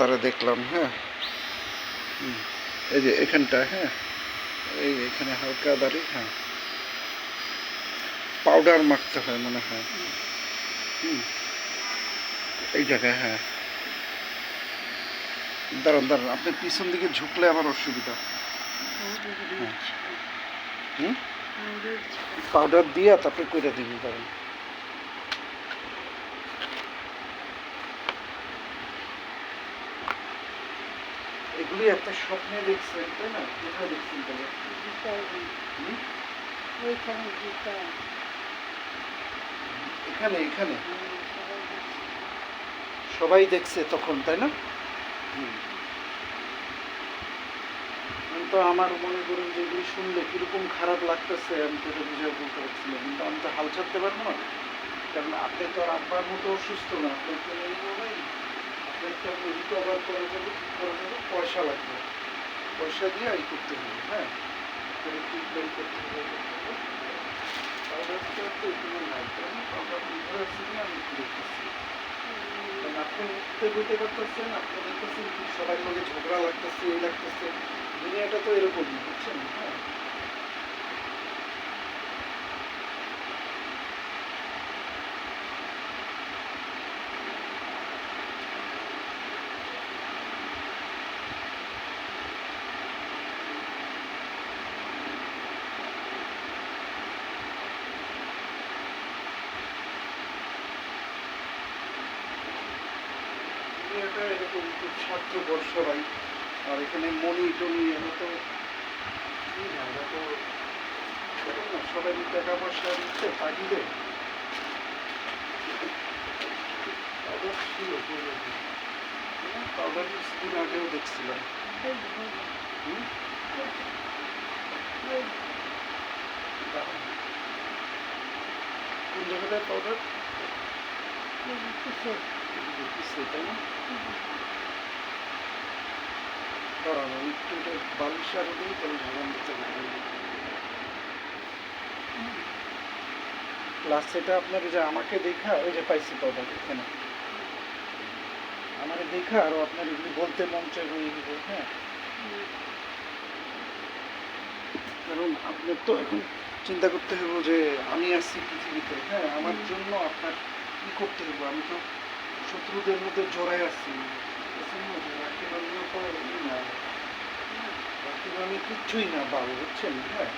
তারা দেখলাম। হ্যাঁ, এই যে এখানটা, হ্যাঁ, এই এখানে হালকা দাড়ি। হ্যাঁ, পাউডার মাখতে হয় মনে হয়। এই জায়গায়। হ্যাঁ, দাঁড়ান দাঁড়ান, আপনি পিছন দিকে ঝুঁকলে আমার অসুবিধা। পাউডার দিয়া তারপরে কইরা দিবি। দাঁড়ান, এগুলি একটা স্বপ্নে দেখছেন তাই না? কোথায় দেখছেন তাহলে? এখানে এখানে সবাই দেখছে তখন, তাই না? তো আমার মনে করেন যে এগুলি শুনলে কিরকম খারাপ লাগতেছে আমি তো এটা বুঝে বলতে পারছিলাম, কিন্তু আমি তো হাল ছাড়তে পারবো না, কারণ আপনি তো আর আব্বার মতো অসুস্থ না, আপনার তো নেই মোবাইল, আপনার তো আপনি রিকভার করা যাবে, ঠিক করা যাবে, পয়সা লাগবে, পয়সা দিয়ে এই করতে হবে। হ্যাঁ, ট্রিটমেন্ট করতে হবে। পাউডারটা তো এখানে নাই, তাই না? পাউডার ঘরে আছে কিনা আমি একটু দেখতেছি। আপনি উঠতে বইতে পারতেছেন, আপনি দেখতেছেন কি সবাই লগে ঝগড়া লাগতেছে, এই লাগতেছে, দুনিয়াটা তো এরকমই, বুঝছেন? হ্যাঁ, দুনিয়াটা এরকম খুব স্বার্থপর সবাই। আর এখানে মনি টনি এরা তো কি না, এরা তো না, সবাই টাকা পয়সা দিচ্ছে পাঠিয়ে। পাউডার ছিল, পাউডার কিছুদিন আগেও দেখছিলাম। কোন জায়গাটায় পাউডার? তাই না? দাঁড়ানো একটু, এটা বালিশ আরো দিই, তাহলে ঝালান দিতে পারবেন। প্লাস এটা আপনার যে আমাকে দেখা, ওই যে পাইছি পাউডার এখানে, আমার দেখা আরো আপনার এগুলি বলতে মন চাই হয়ে গেল। হ্যাঁ, কারণ আপনার তো এখন চিন্তা করতে হবে যে আমি আসছি পৃথিবীতে। হ্যাঁ, আমার জন্য আপনার কি করতে হবে? আমি তো শত্রুদের মধ্যে জড়াই আসছি, রাখি বানিয়ে তো না, রাখি বানিয়ে কিচ্ছুই না বাবু, বুঝছেন? হ্যাঁ,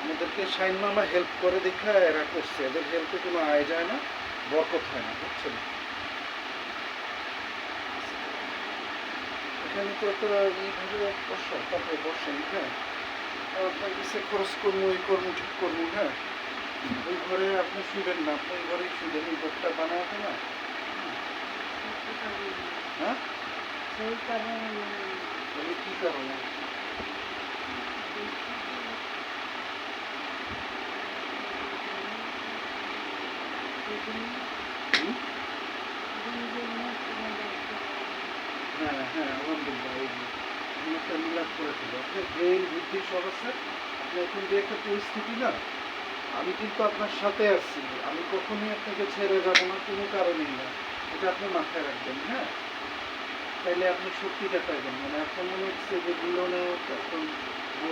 আমাদেরকে সাইন মামা হেল্প করে দেখা এরা করছে, এদের হেল্পে কোনো আয় যায় না, বরকত হয় না, বুঝছেন? এখানে তো একটা এইভাবে বসা, তারপরে বসেন। হ্যাঁ, আপনার কিসে খরচ করবো, এই করবো, ঠিক করবো। হ্যাঁ, ওই ঘরে আপনি শুবেন না, আপনি ওই ঘরেই শুবেন, ওই ঘরটা বানাবে না। হ্যাঁ, তাহলে কি কারণে? হ্যাঁ হ্যাঁ, আলহামদুলিল্লাহ, এই যে একটা মিলাদ করে দিল। আপনার ব্রেন বুদ্ধি সব আছে, আপনি এখন যে একটা পরিস্থিতি না, আমি কিন্তু আপনার সাথে আছি, আমি কখনোই আপনাকে ছেড়ে যাবো না, কোনো কারণেই না, এটা আপনি মাথায় রাখবেন। হ্যাঁ, তাইলে আপনি সত্যিটা পাইবেন। মানে এখন মনে হচ্ছে যে মিলনে এখন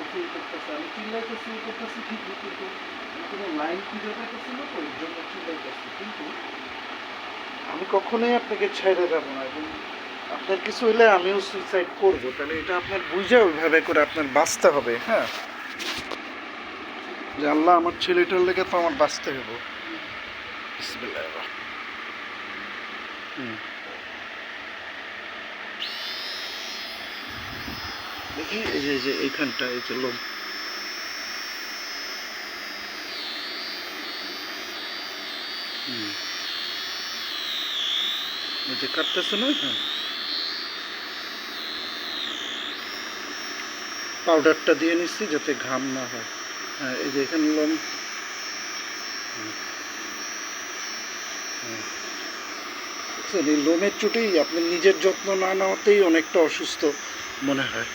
ফিল করতেছে, আমি চিল্লাইতেছি করতেছি ঠিকই, কিন্তু আমি কোনো লাইন খুঁজে পাইতেছি না, তো এর জন্য চিল্লাইতেছি। কিন্তু আমি কখনোই আপনাকে ছেড়ে যাবো না, এবং আপনার কিছু হইলে আমিও সুইসাইড করবো, তাহলে এটা আপনার বুঝে ওইভাবে করে আপনার বাঁচতে হবে। হ্যাঁ, যে আল্লাহ আমার ছেলেটার লেগে তো আমার বাঁচতে হবে। বিসমিল্লাহির দেখি, এই যে এইখানটা, এই যে লোম, এই যে কাটতেছে না, হ্যাঁ, পাউডারটা দিয়ে নিচ্ছি যাতে ঘাম না হয়। হ্যাঁ, এই যে এখানে লোম। এই লোমের চুটেই আপনি নিজের যত্ন না নেওয়াতেই অনেকটা অসুস্থ মনে হয়।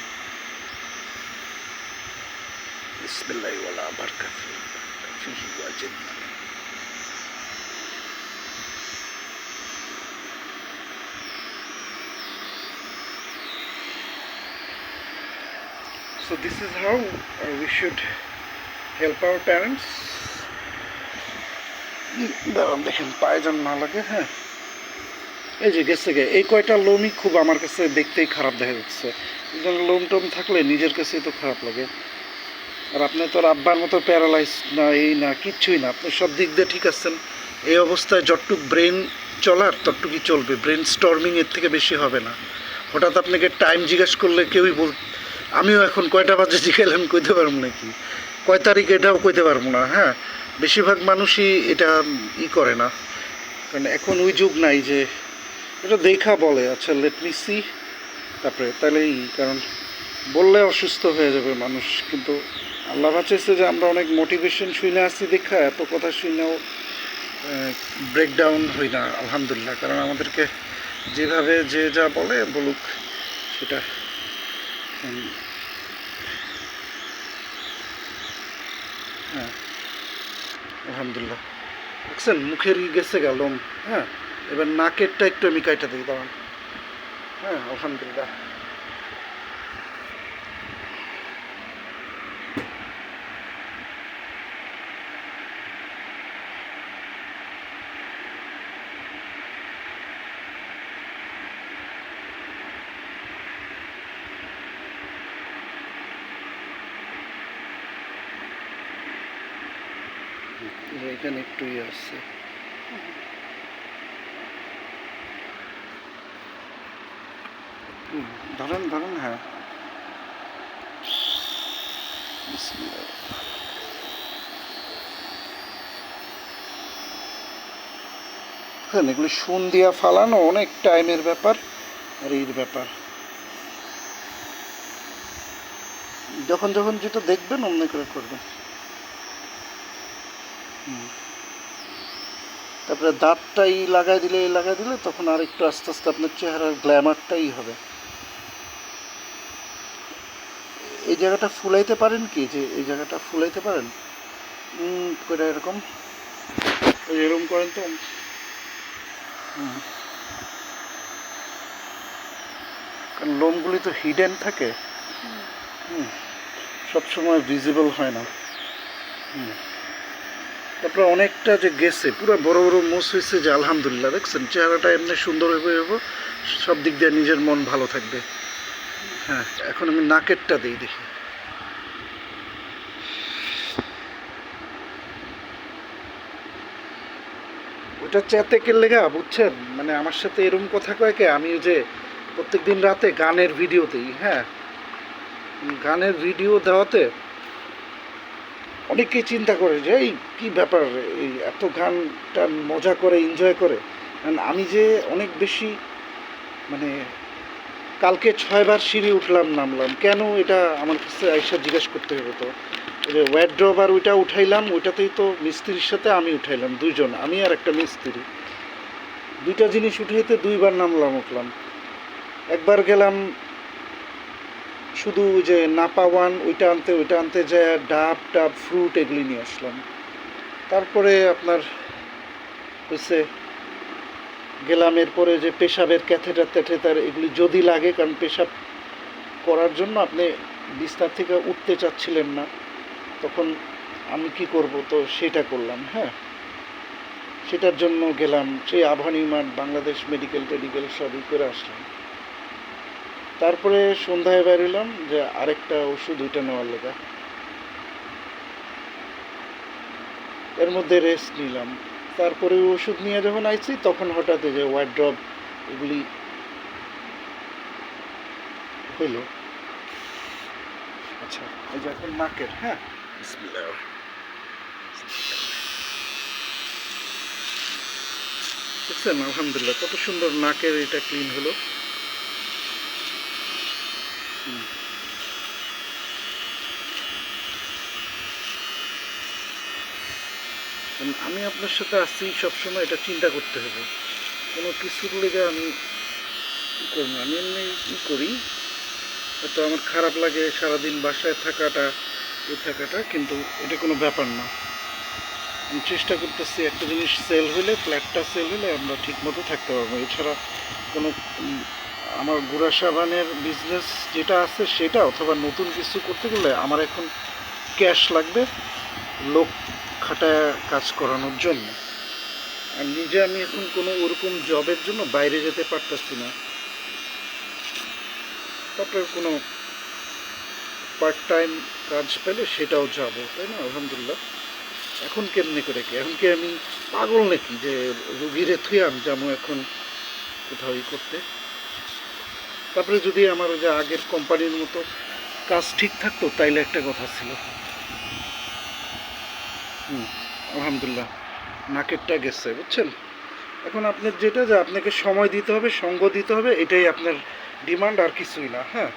বিসমিল্লাহি ওয়ালা বারাকাতুহু ফিহি ওয়া Jinnah. So this is how we should help our parents. দাঁড়ান দেখেন পায়ে যেন না লাগে। হ্যাঁ, এই যে গেছে গে, এই কয়টা লোমই খুব আমার কাছে দেখতেই খারাপ দেখা যাচ্ছে। লোম টোম থাকলে নিজের কাছেই তো খারাপ লাগে। আর আপনি তো আর আব্বার মতো প্যারালাইজ না, এই না, কিচ্ছুই না, আপনি সব দিক দিয়ে ঠিক আছেন। এই অবস্থায় যতটুক ব্রেন চলার ততটুকুই চলবে, ব্রেন স্টর্মিং এর থেকে বেশি হবে না। হঠাৎ আপনাকে টাইম জিজ্ঞাসা করলে কেউই আমিও এখন কয়টা বাজে জিজ্ঞাসা কইতে পারবো নাকি, কয় তারিখ এটাও কইতে পারবো না। হ্যাঁ, বেশিরভাগ মানুষই এটা করে না, কারণ এখন ওই যুগ নাই যে এটা দেখা বলে আচ্ছা লেট মি সি, তারপরে তাহলে কারণ বললে অসুস্থ হয়ে যাবে মানুষ। কিন্তু আল্লাহ বাঁচাইছে যে আমরা অনেক মোটিভেশন শুনে আসছি দেখা, এত কথা শুনেও ব্রেকডাউন হই না আলহামদুলিল্লাহ। কারণ আমাদেরকে যেভাবে যে যা বলে বলুক সেটা হ্যাঁ আলহামদুলিল্লাহ। দেখছেন মুখের গেছে গেলম। হ্যাঁ, এবার নাকেরটা একটু আমি কাইটা দিই, দাঁড়ান। হ্যাঁ আলহামদুলিল্লাহ। এখানে একটু ইয়ে আছে। ধরেন ধরেন, হ্যাঁ হ্যাঁ, এগুলো শুন দিয়া ফালানো অনেক টাইমের ব্যাপার আর এর ব্যাপার। যখন যখন যেটা দেখবেন অমনি করে করবেন। তারপরে দাঁতটাই লাগাই দিলে তখন আর একটু আস্তে আস্তে আপনার চেহারার গ্ল্যামারটাই হবে। এই জায়গাটা ফুলাইতে পারেন কি, যে এই জায়গাটা ফুলাইতে পারেন করে এরকম এরকম করেন তো। কারণ লোমগুলি তো হিডেন থাকে, সবসময় ভিজিবল হয় না। তারপরে অনেকটা যে গেছে পুরো বড় বড় মোষ হয়েছে যে আলহামদুলিল্লাহ। দেখছেন চেহারাটা এমনি সুন্দর হয়ে সব দিক দিয়ে নিজের মন ভালো থাকবে। হ্যাঁ, এখন আমি নাকেরটা দিই দেখি। ওটা চেতেকের লেগা বুঝছেন, মানে আমার সাথে এরকম কথা কয় কে, আমি যে প্রত্যেক দিন রাতে গানের ভিডিও দিই। হ্যাঁ, গানের ভিডিও দেওয়াতে অনেকেই চিন্তা করে যে এই কী ব্যাপার, এই এত গানটা মজা করে এনজয় করে। আমি যে অনেক বেশি মানে কালকে 6 বার সিঁড়ি উঠলাম নামলাম, কেন এটা আমার কাছে আইসা জিজ্ঞেস করতে হবে। তো যে ওয়ার্ড্রব আর ওইটা উঠাইলাম, ওইটাতেই তো মিস্ত্রির সাথে আমি উঠাইলাম, দুইজন, আমি আর একটা মিস্ত্রি, দুইটা জিনিস উঠাইতে 2 বার নামলাম উঠলাম। একবার গেলাম শুধু যে নাপাওয়ান ওইটা আনতে যায় ডাব ফ্রুট এগুলি নিয়ে আসলাম। তারপরে আপনার হচ্ছে গেলাম, এরপরে যে পেশাবের ক্যাথেটার এগুলি যদি লাগে, কারণ পেশাব করার জন্য আপনি বিছানা থেকে উঠতে চাচ্ছিলেন না, তখন আমি কি করব, তো সেটা করলাম। হ্যাঁ, সেটার জন্য গেলাম সেই আভানি মাঠ, বাংলাদেশ মেডিকেল সবই করে আসলাম। তারপরে সন্ধ্যায় বেরোলাম যে আরেকটা ওষুধ ওইটা নেওয়ার লেগা, এর মধ্যে রেস্ট নিলাম। তারপরে ওষুধ নিয়ে যখন আইছি তখন হঠাৎ যে ওয়ার্ড্রব এগুলি হইল। আচ্ছা, এই যে এখন নাকের। হ্যাঁ, দেখছেন আলহামদুলিল্লাহ কত সুন্দর নাকের এটা ক্লিন হলো। আমি আপনার সাথে আসছি সবসময়, এটা চিন্তা করতে হবে কোনো কিছুর লেগে আমি করবো না। আমি এমনি কী করি, হয়তো আমার খারাপ লাগে সারাদিন বাসায় থাকাটা কিন্তু এটা কোনো ব্যাপার না। আমি চেষ্টা করতেছি একটা জিনিস সেল হলে, ফ্ল্যাটটা সেল হলে আমরা ঠিক মতো থাকতে পারবো। এছাড়া কোনো আমার গুড়া সাবানের বিজনেস যেটা আছে সেটা, অথবা নতুন কিছু করতে গেলে আমার এখন ক্যাশ লাগবে লোক খাটায় কাজ করানোর জন্য। আর নিজে আমি এখন কোনো ওরকম জবের জন্য বাইরে যেতে পারতেছি না। তারপরে কোনো পার্ট টাইম কাজ পেলে সেটাও যাব, তাই না? আলহামদুলিল্লাহ। এখন কেমনি করে কি, এখন কি আমি পাগল নাকি যে রুগীরে থুয়ে আমি যাবো এখন কোথাও করতে? তারপরে যদি আমার ওই যে আগের কোম্পানির মতো কাজ ঠিক থাকতো তাইলে একটা কথা ছিল। আলহামদুলিল্লাহ নাকেরটা গেছে, বুঝছেন? এখন আপনার যেটা যে আপনাকে সময় দিতে হবে, সঙ্গ দিতে হবে, এটাই আপনার ডিমান্ড, আর কিছুই না। হ্যাঁ,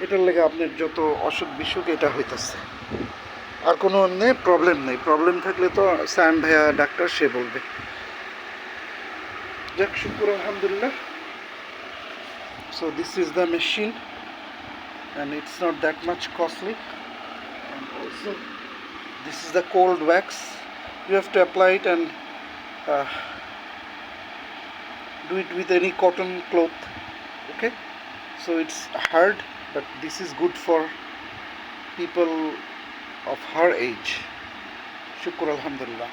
এটার লেগে আপনার যত অসুখ বিসুখ এটা হইতেছে, আর কোনো এমনি প্রবলেম নেই। প্রবলেম থাকলে তো স্যাম ভাইয়া ডাক্তার সে বলবে। যাক, শুকুর আলহামদুলিল্লাহ। So this is the machine and it's not that much costly, and also this is the cold wax. You have to apply it and uh, do it with any cotton cloth. Okay, so it's hard, but this is good for people of her age. Shukr alhamdulillah.